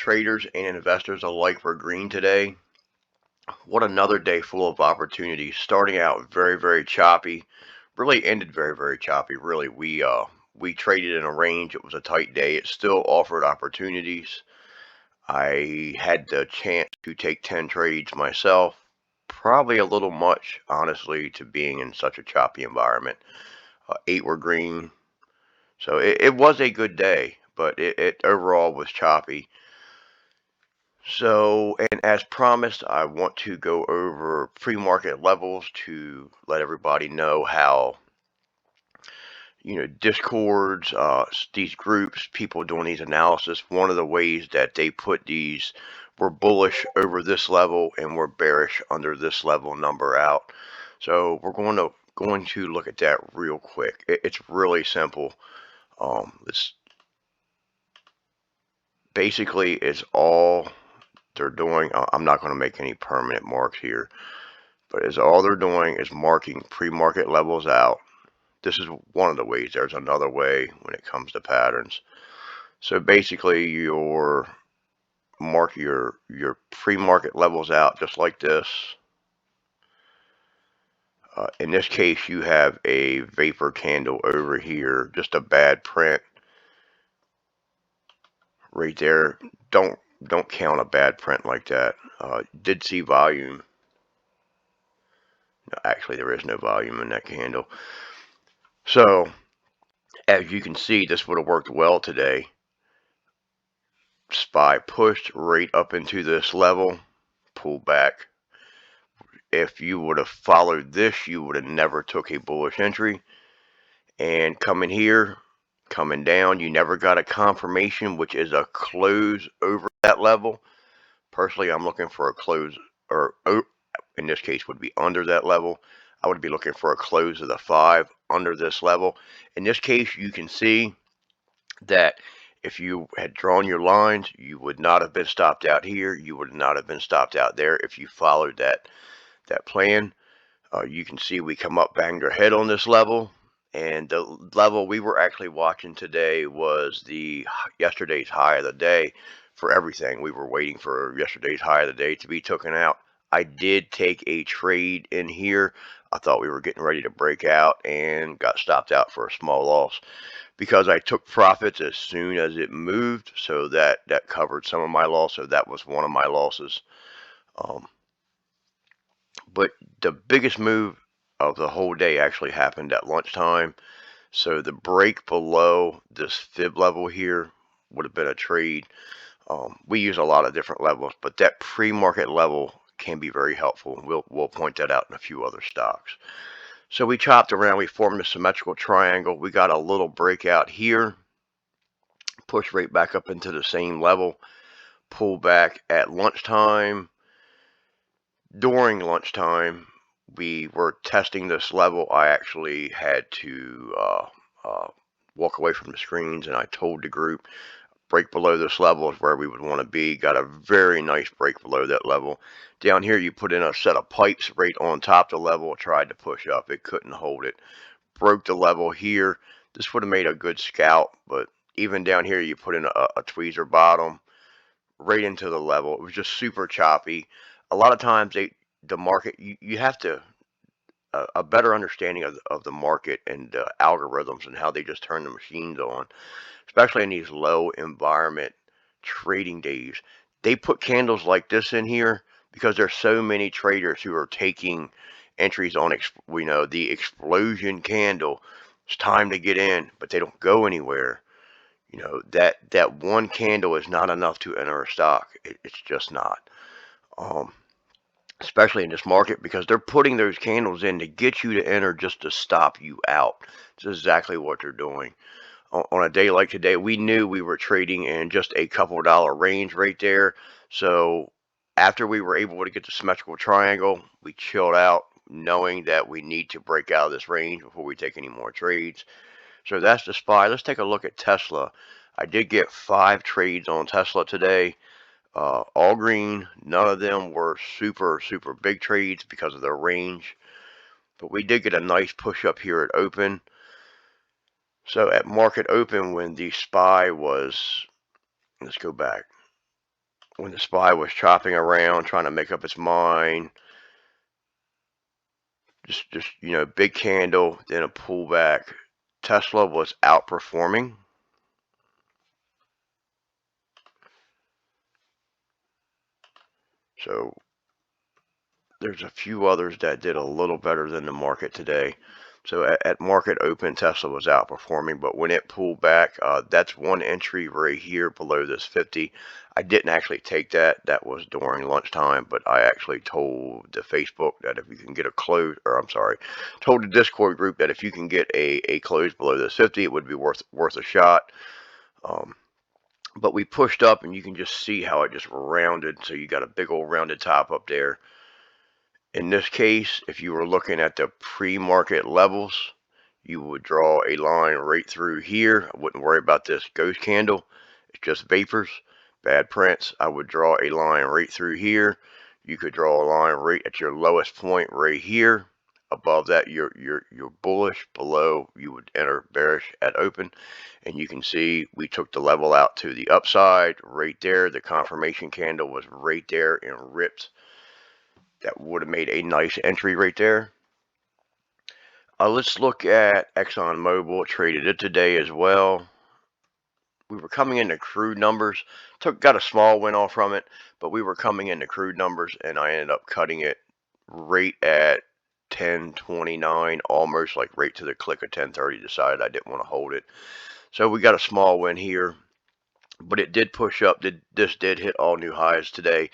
traders and investors alike were green today. What another day full of opportunities. Starting out very choppy, really ended very choppy. Really, we traded in a range. It was a tight day. It still offered opportunities. I had the chance to take 10 trades myself. Probably a little much, honestly, to being in such a choppy environment. 8 were green, so it was a good day, but it overall was choppy. So, and as promised, I want to go over pre-market levels to let everybody know how, discords, these groups, people doing these analysis, one of the ways that they put these, we're bullish over this level and we're bearish under this level number out. So we're going to look at that real quick. It's really simple. It's basically it's all they're doing. I'm not going to make any permanent marks here, but is all they're doing is marking pre-market levels out. This is one of the ways. There's another way when it comes to patterns. So basically you mark your pre-market levels out just like this. In this case, you have a vapor candle over here, just a bad print right there. Don't count a bad print like that. Did see volume. No, actually, there is no volume in that candle. So, as you can see, this would have worked well today. SPY pushed right up into this level, pulled back. If you would have followed this, you would have never took a bullish entry. And coming here, coming down, you never got a confirmation, which is a close over that level. Personally, I'm looking for a close, or in this case would be under that level. I would be looking for a close of the 5 under this level. In this case, you can see that if you had drawn your lines, you would not have been stopped out here. You would not have been stopped out there if you followed that plan. You can see we come up, banged our head on this level. And the level we were actually watching today was yesterday's high of the day for everything. We were waiting for yesterday's high of the day to be taken out. I did take a trade in here. I thought we were getting ready to break out and got stopped out for a small loss because I took profits as soon as it moved. So that covered some of my loss. So that was one of my losses. But the biggest move of the whole day actually happened at lunchtime. So the break below this fib level here would have been a trade. We use a lot of different levels, but that pre-market level can be very helpful. We'll point that out in a few other stocks. So we chopped around. We formed a symmetrical triangle. We got a little breakout here. Push right back up into the same level. Pull back at lunchtime. During lunchtime, we were testing this level. I actually had to walk away from the screens, and I told the group, break below this level is where we would want to be. Got a very nice break below that level. Down here, you put in a set of pipes right on top of the level, tried to push up. It couldn't hold it. Broke the level here. This would have made a good scalp, but even down here, you put in a tweezer bottom right into the level. It was just super choppy. A lot of times, the market, you have to a better understanding of the market and algorithms and how they just turn the machines on, especially in these low environment trading days. They put candles like this in here because there's so many traders who are taking entries on, the explosion candle. It's time to get in, but they don't go anywhere. That one candle is not enough to enter a stock. It's just not. Especially in this market, because they're putting those candles in to get you to enter just to stop you out. It's exactly what they're doing. On a day like today, we knew we were trading in just a couple dollar range right there. So after we were able to get the symmetrical triangle, we chilled out knowing that we need to break out of this range before we take any more trades. So that's the SPY. Let's take a look at Tesla. I did get 5 trades on Tesla today. All green. None of them were super big trades because of their range, but we did get a nice push up here at open. So at market open, when the SPY was, let's go back. when the SPY was chopping around, trying to make up its mind. Just big candle, then a pullback. Tesla was outperforming. So there's a few others that did a little better than the market today. So at market open, Tesla was outperforming, but when it pulled back, that's one entry right here below this 50. I didn't actually take that. That was during lunchtime, but I actually told the Facebook that if you can get a close, or I'm sorry, told the Discord group that if you can get a close below this 50, it would be worth a shot. But we pushed up, and you can just see how it just rounded. So you got a big old rounded top up there. In this case, if you were looking at the pre-market levels, you would draw a line right through here. I wouldn't worry about this ghost candle. It's just vapors, bad prints. I would draw a line right through here. You could draw a line right at your lowest point right here. Above that, you're bullish. Below, you would enter bearish at open. And you can see we took the level out to the upside right there. The confirmation candle was right there and ripped. That would have made a nice entry right there. Let's look at ExxonMobil. Traded it today as well. We were coming into crude numbers. Got a small win off from it, but we were coming into crude numbers, and I ended up cutting it right at 10.29, almost like right to the click of 10.30. Decided I didn't want to hold it. So we got a small win here, but it did push up. This did hit all new highs today.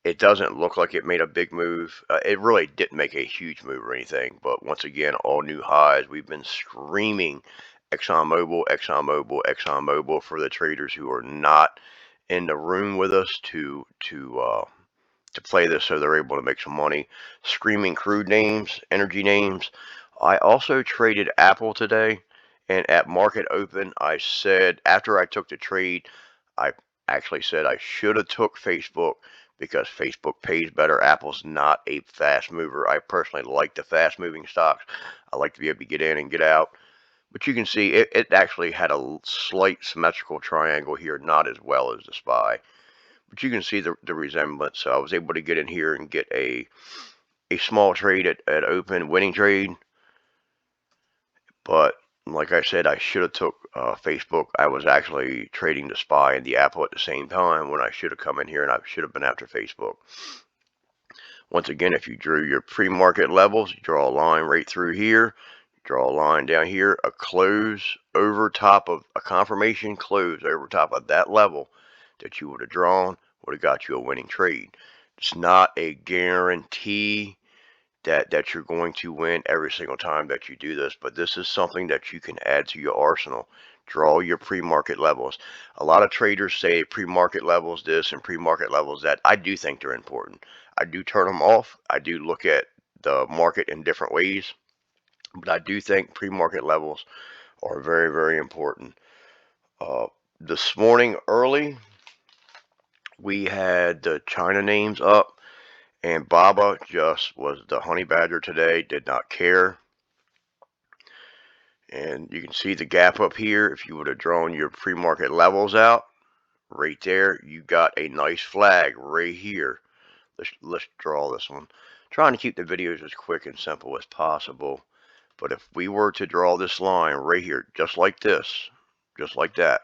It doesn't look like it made a big move. It really didn't make a huge move or anything, but once again, all new highs. We've been screaming ExxonMobil, ExxonMobil, ExxonMobil for the traders who are not in the room with us to play this so they're able to make some money. Screaming crude names, energy names. I also traded Apple today, and at market open, I said after I took the trade, I actually said I should have took Facebook because Facebook pays better. Apple's not a fast mover. I personally like the fast moving stocks. I like to be able to get in and get out. But you can see it actually had a slight symmetrical triangle here, not as well as the SPY. But you can see the resemblance. So I was able to get in here and get a small trade at open, winning trade. But like I said, I should have took Facebook. I was actually trading the SPY and the Apple at the same time when I should have come in here and I should have been after Facebook. Once again, if you drew your pre-market levels, you draw a line right through here, draw a line down here, a close over top of a confirmation close over top of that level that you would have drawn would have got you a winning trade. It's not a guarantee that you're going to win every single time that you do this, but this is something that you can add to your arsenal. Draw your pre-market levels. A lot of traders say pre-market levels this and pre-market levels that. I do think they're important. I do turn them off. I do look at the market in different ways, but I do think pre-market levels are very, very important. This morning early, we had the China names up. And Baba just was the honey badger today, did not care. And you can see the gap up here. If you would have drawn your pre-market levels out, right there, you got a nice flag right here. Let's draw this one. Trying to keep the videos as quick and simple as possible. But if we were to draw this line right here, just like this, just like that,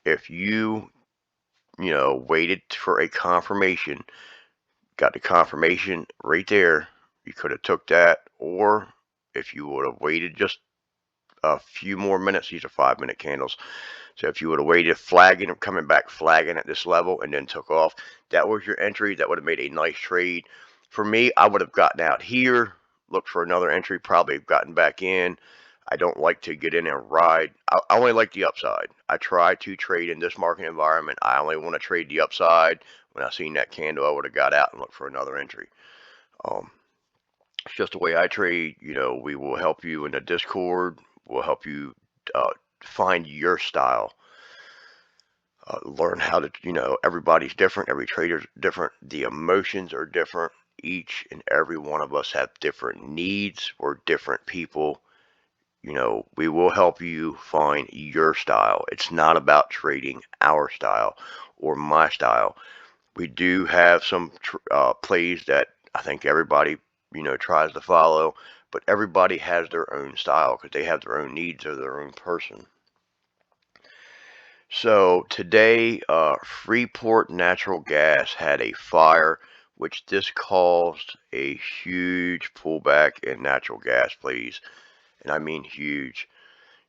if you waited for a confirmation, got the confirmation right there, you could have took that, or if you would have waited just a few more minutes, these are 5-minute candles, so if you would have waited, flagging, coming back, flagging at this level, and then took off, that was your entry. That would have made a nice trade. For me, I would have gotten out here, looked for another entry, probably have gotten back in. I don't like to get in and ride. I only like the upside. I try to trade in this market environment. I only want to trade the upside. When I seen that candle, I would have got out and looked for another entry. It's just the way I trade. We will help you in the Discord. We'll help you find your style. Learn how to, everybody's different. Every trader's different. The emotions are different. Each and every one of us have different needs. We're different people. We will help you find your style. It's not about trading our style or my style. We do have some plays that I think everybody, tries to follow, but everybody has their own style because they have their own needs or their own person. So today, Freeport Natural Gas had a fire, which this caused a huge pullback in natural gas plays, and I mean huge.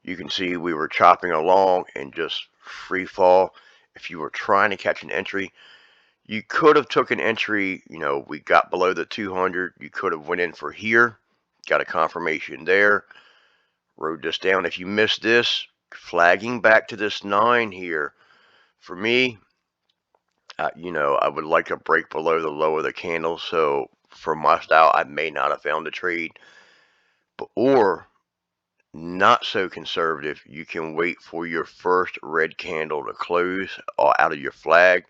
You can see we were chopping along and just free fall. If you were trying to catch an entry, you could have took an entry, we got below the 200. You could have went in for here, got a confirmation there, rode this down. If you missed this, flagging back to this 9 here, for me, I would like a break below the low of the candle. So for my style, I may not have found a trade, or not so conservative, you can wait for your first red candle to close out of your flag,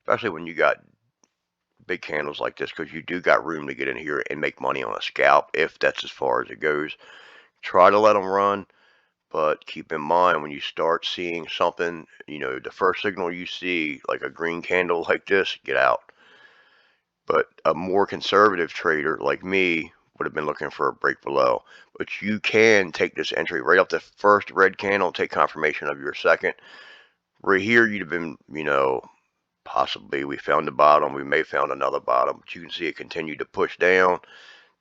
especially when you got big candles like this, because you do got room to get in here and make money on a scalp if that's as far as it goes. Try to let them run, but keep in mind when you start seeing something, the first signal you see, like a green candle like this, get out. But a more conservative trader like me would have been looking for a break below. But you can take this entry right off the first red candle, take confirmation of your second. Right here, you'd have been, possibly we found the bottom. We may found another bottom, but you can see it continue to push down.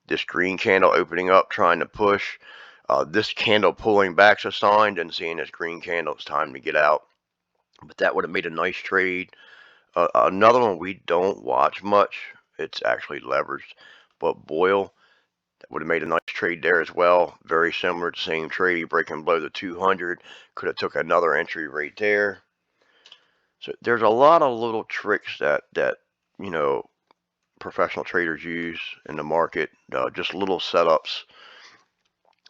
This green candle opening up, trying to push. This candle pulling back's a sign, and seeing this green candle, it's time to get out. But that would have made a nice trade. Another one we don't watch much, it's actually leveraged, but Boyle, that would have made a nice trade there as well. Very similar to the same trade, breaking below the 200. Could have took another entry right there. So there's a lot of little tricks that professional traders use in the market, just little setups.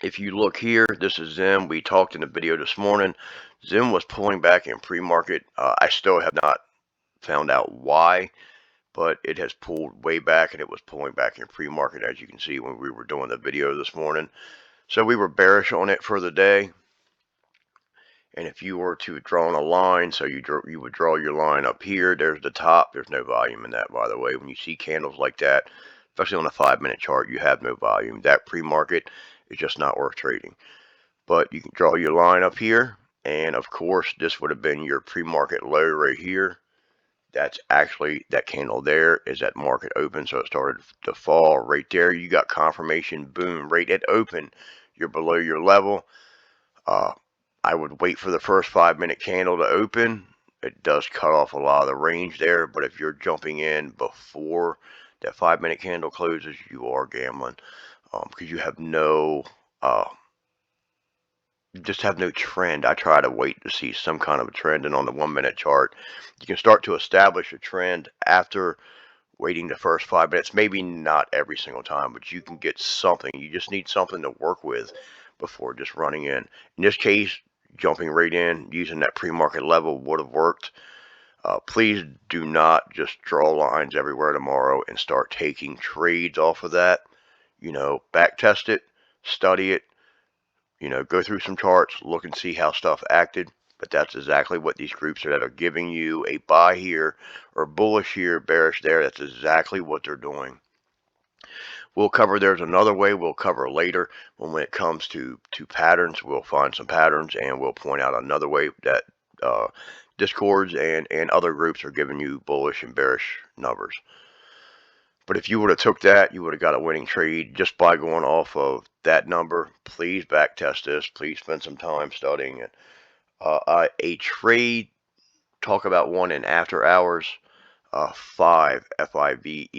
If you look here, this is Zim. We talked in the video this morning. Zim was pulling back in pre-market. I still have not found out why, but it has pulled way back, and it was pulling back in pre-market, as you can see when we were doing the video this morning. So we were bearish on it for the day. And if you were to draw on a line, so you would draw your line up here, there's the top. There's no volume in that, by the way. When you see candles like that, especially on a 5-minute chart, you have no volume. That pre-market is just not worth trading. But you can draw your line up here, and of course, this would have been your pre-market low right here. That's actually, that candle there is at market open, so it started to fall right there. You got confirmation, boom, right at open. You're below your level. I would wait for the first 5-minute candle to open. It does cut off a lot of the range there, but if you're jumping in before that 5-minute candle closes, you are gambling, because you have no just have no trend. I try to wait to see some kind of a trend, and on the 1-minute chart, you can start to establish a trend after waiting the first 5 minutes. Maybe not every single time, but you can get something. You just need something to work with before just running in. In this case, jumping right in using that pre-market level would have worked. Please do not just draw lines everywhere tomorrow and start taking trades off of that. Back test it, study it, go through some charts, look and see how stuff acted. But that's exactly what these groups are that are giving you a buy here or bullish here, bearish there. That's exactly what they're doing. We'll cover, there's another way we'll cover later when it comes to patterns. We'll find some patterns, and we'll point out another way that discords and other groups are giving you bullish and bearish numbers. But if you would have took that, you would have got a winning trade just by going off of that number. Please back test this. Please spend some time studying it. A trade, talk about one in after hours. 5 FIVE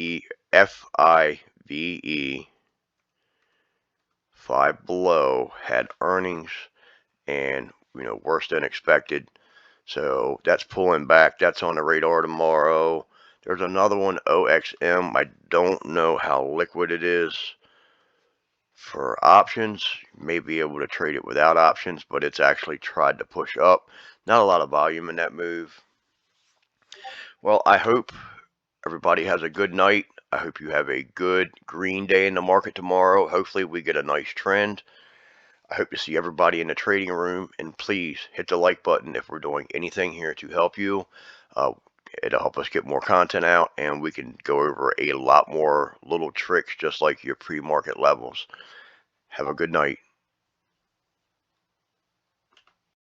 5 below had earnings, and worse than expected. So that's pulling back. That's on the radar tomorrow. There's another one, OXM. I don't know how liquid it is for options. You may be able to trade it without options, but it's actually tried to push up. Not a lot of volume in that move. Well, I hope everybody has a good night. I hope you have a good green day in the market tomorrow. Hopefully we get a nice trend. I hope to see everybody in the trading room, and please hit the like button if we're doing anything here to help you. It'll help us get more content out, and we can go over a lot more little tricks just like your pre-market levels. Have a good night.